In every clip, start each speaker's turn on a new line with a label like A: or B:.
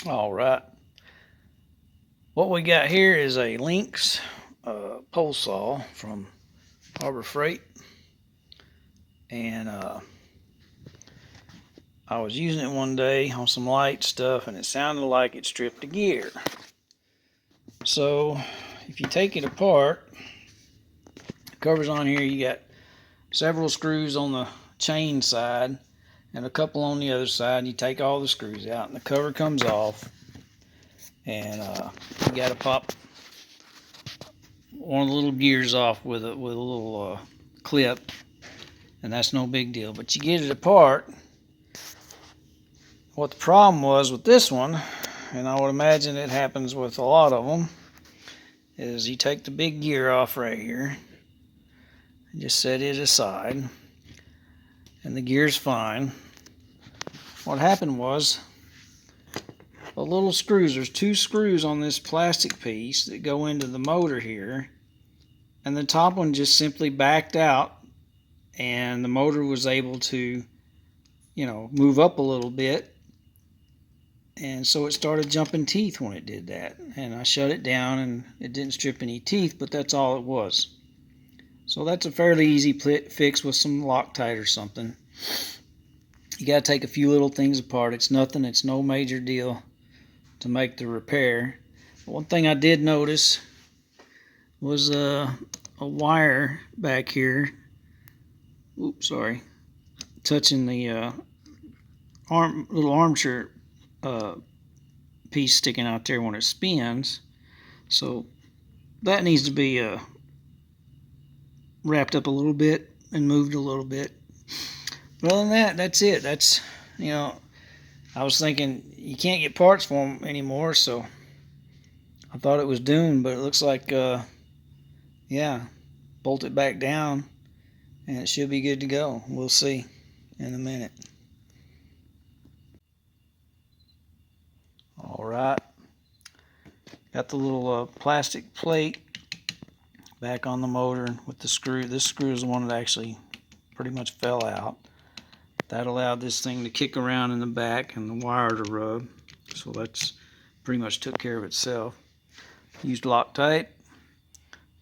A: All right. What we got here is a Lynxx pole saw from Harbor Freight. And I was using it one day on some light stuff and it sounded like it stripped a gear. So if you take it apart, the cover's on here, you got several screws on the chain side and a couple on the other side, and you take all the screws out and the cover comes off, and you got to pop one of the little gears off with a little clip, and that's no big deal. But you get it apart. What the problem was with this one, and I would imagine it happens with a lot of them, is you take the big gear off right here and just set it aside, and the gear's fine. What happened was the little screws, there's two screws on this plastic piece that go into the motor here, and the top one just simply backed out, and the motor was able to, move up a little bit, and so it started jumping teeth when it did that. And I shut it down and it didn't strip any teeth, but that's all it was. So that's a fairly easy fix with some Loctite or something. You got to take a few little things apart. It's nothing, it's no major deal to make the repair. But one thing I did notice was a wire back here. Oops, sorry. Touching the little armature piece sticking out there when it spins. So that needs to be wrapped up a little bit and moved a little bit. But other than that, that's it. That's, I was thinking you can't get parts for them anymore, so I thought it was doomed, but it looks like, bolt it back down and it should be good to go. We'll see in a minute. All right, got the little plastic plate back on the motor with the screw. This screw is the one that actually pretty much fell out. That allowed this thing to kick around in the back and the wire to rub. So that's pretty much took care of itself. Used Loctite.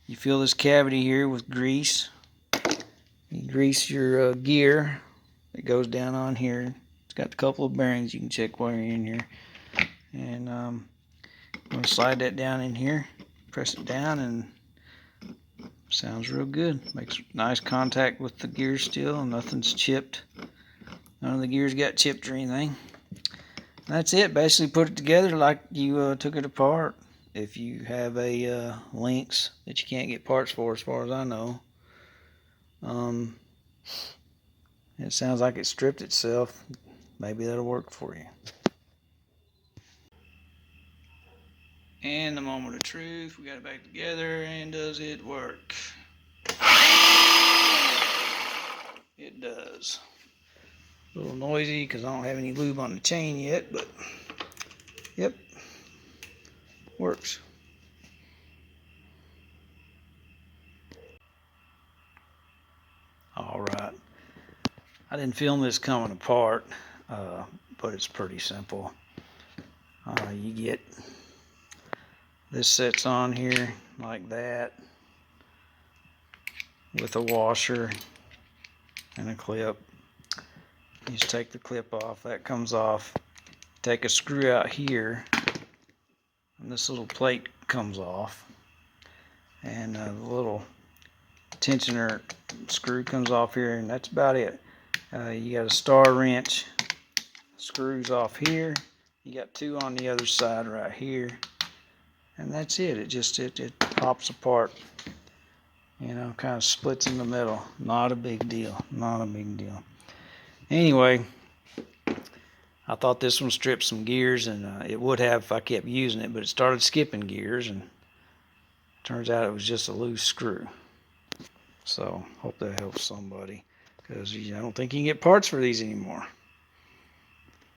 A: You fill this cavity here with grease. You grease your gear. It goes down on here. It's got a couple of bearings you can check while you're in here. And I'm going to slide that down in here. Press it down and sounds real good. Makes nice contact with the gear still, and nothing's chipped. None of the gears got chipped or anything. That's it. Basically put it together like you took it apart. If you have a Lynxx that you can't get parts for, as far as I know. It sounds like it stripped itself. Maybe that'll work for you. And the moment of truth, we got it back together, and does it work? It does. A little noisy because I don't have any lube on the chain yet, but yep, works. All right, I didn't film this coming apart, but it's pretty simple. You get this sets on here like that with a washer and a clip. You just take the clip off, that comes off. Take a screw out here and this little plate comes off, and the little tensioner screw comes off here, and that's about it. You got a star wrench, screws off here. You got two on the other side right here, and that's it. It pops apart, kind of splits in the middle. Not a big deal, not a big deal. Anyway, I thought this one stripped some gears, and it would have if I kept using it, but it started skipping gears, and turns out it was just a loose screw. So hope that helps somebody, because I don't think you can get parts for these anymore.